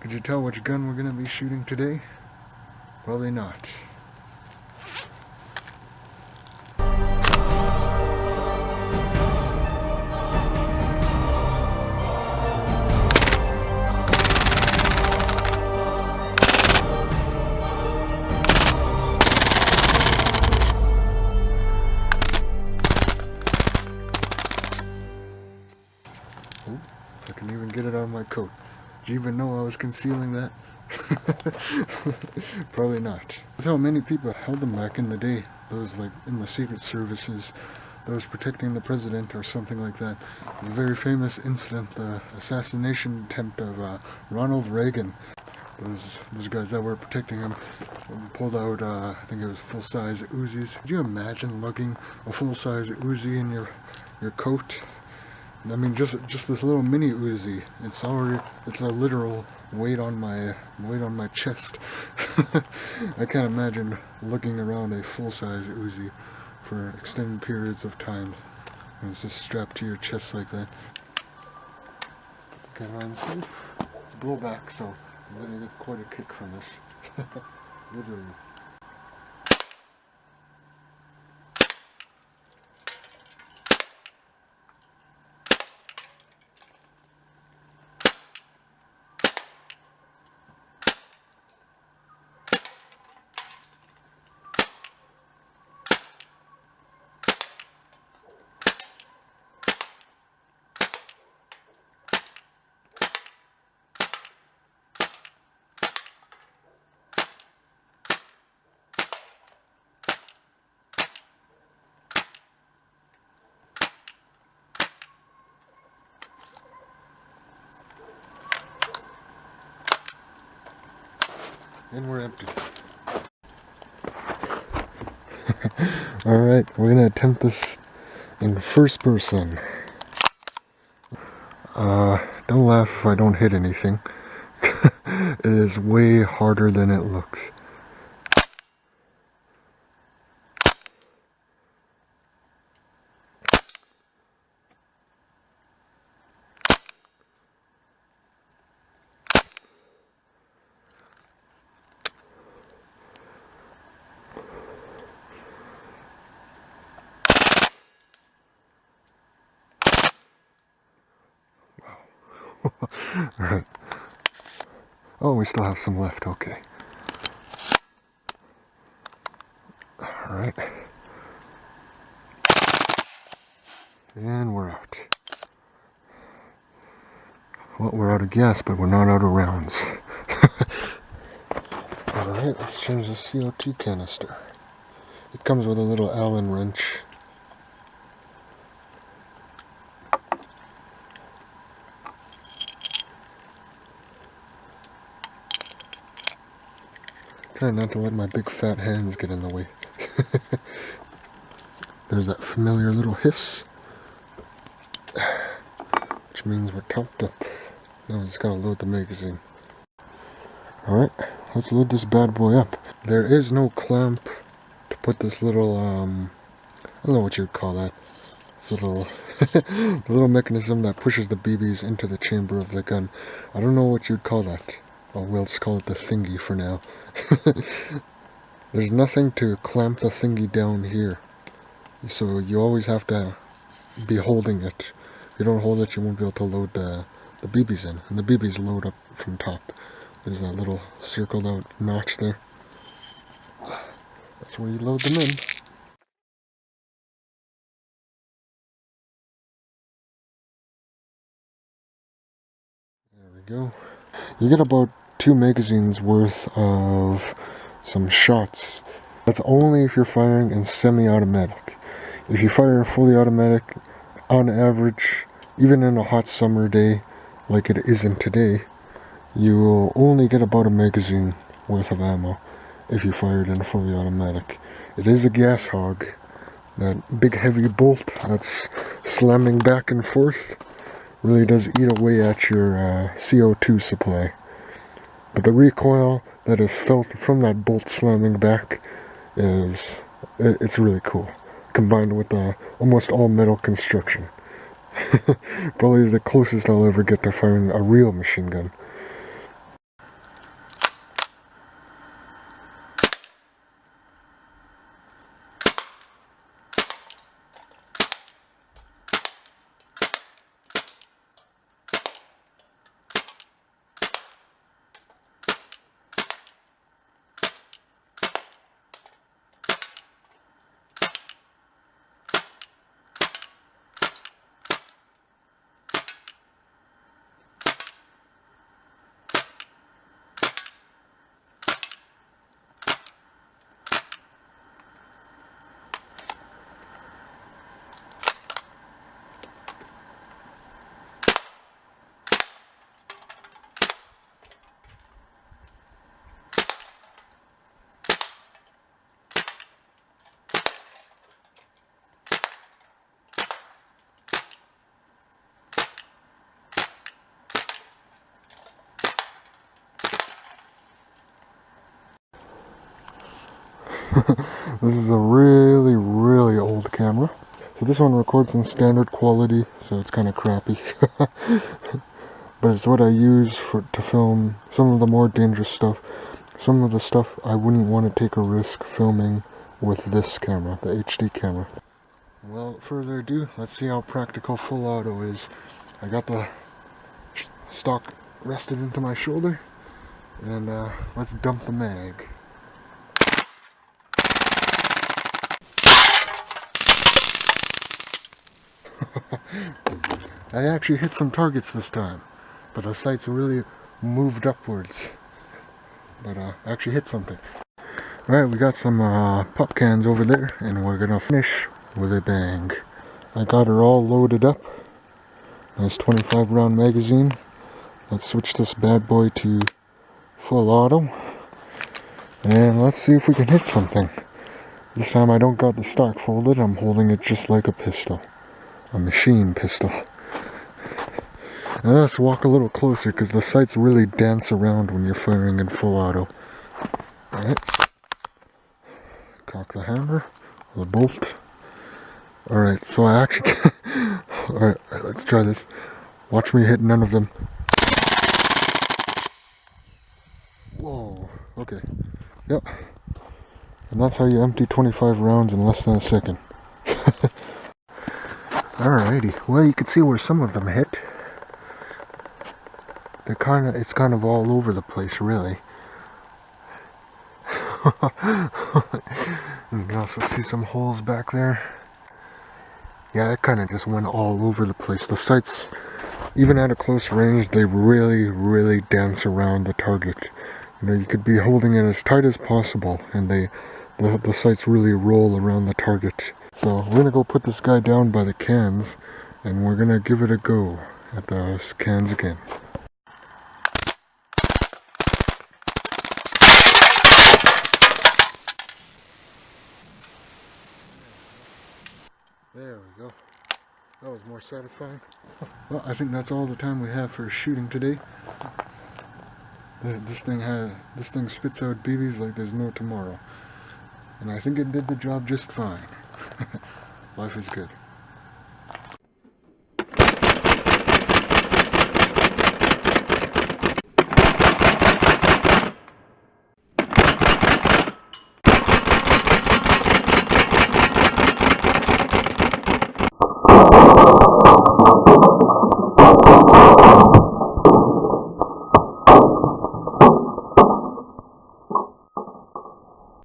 Could you tell which gun we're going to be shooting today? Probably not. Oh, I can even get it out of my coat. Did you even know I was concealing that? Probably not. That's how many people held them back in the day. Those like in the secret services, those protecting the president or something like that. The very famous incident, the assassination attempt of Ronald Reagan. Those guys that were protecting him pulled out, I think it was full-size Uzis. Could you imagine lugging a full-size Uzi in your coat? I mean, just this little mini Uzi. It's a literal weight on my chest. I can't imagine lugging around a full-size Uzi for extended periods of time. And it's just strapped to your chest like that. Okay, mine's safe. It's blowback, so I'm gonna get quite a kick from this. Literally. And we're empty. Alright, we're gonna attempt this in first person. Don't laugh if I don't hit anything. It is way harder than it looks. Alright. Oh, we still have some left, okay. Alright. And we're out. Well, we're out of gas, but we're not out of rounds. Alright, let's change the CO2 canister. It comes with a little Allen wrench. Try not to let my big fat hands get in the way. There's that familiar little hiss, which means we're topped up. Now we just gotta load the magazine. Alright, let's load this bad boy up. There is no clamp to put this little, I don't know what you'd call that. This little, the little mechanism that pushes the BBs into the chamber of the gun. I don't know what you'd call that. Oh, we'll just call it the thingy for now. There's nothing to clamp the thingy down here. So you always have to be holding it. If you don't hold it, you won't be able to load the BBs in. And the BBs load up from top. There's that little circled out notch there. That's where you load them in. There we go. You get about 2 magazines worth of some shots. That's only if you're firing in semi-automatic. If you fire in fully automatic, on average, even in a hot summer day like it isn't today, you will only get about a magazine worth of ammo if you fire it in fully automatic. It is a gas hog. That big heavy bolt that's slamming back and forth really does eat away at your CO2 supply. But the recoil that is felt from that bolt slamming back it's really cool, combined with the almost all metal construction. Probably the closest I'll ever get to firing a real machine gun. This is a really, really old camera. So this one records in standard quality, so it's kind of crappy. But it's what I use to film some of the more dangerous stuff. Some of the stuff I wouldn't want to take a risk filming with this camera, the HD camera. Without further ado, let's see how practical full auto is. I got the stock rested into my shoulder, and let's dump the mag. I actually hit some targets this time, but the sights really moved upwards. But I actually hit something. Alright, we got some pop cans over there, and we're gonna finish with a bang. I got her all loaded up. Nice 25 round magazine. Let's switch this bad boy to full auto. And let's see if we can hit something. This time I don't got the stock folded, I'm holding it just like a pistol. A machine pistol. Now let's walk a little closer because the sights really dance around when you're firing in full auto. Alright. Cock the hammer, the bolt. Alright, so I actually Alright, let's try this. Watch me hit none of them. Whoa, okay. Yep. And that's how you empty 25 rounds in less than a second. Alrighty, well you can see where some of them hit. It's kind of all over the place, really. You can also see some holes back there. Yeah, it kind of just went all over the place. The sights, even at a close range, they really, really dance around the target. You know, you could be holding it as tight as possible, and the sights really roll around the target. So we're gonna go put this guy down by the cans, and we're gonna give it a go at the cans again. There we go. That was more satisfying. Well, I think that's all the time we have for shooting today. This thing spits out BBs like there's no tomorrow. And I think it did the job just fine. Life is good.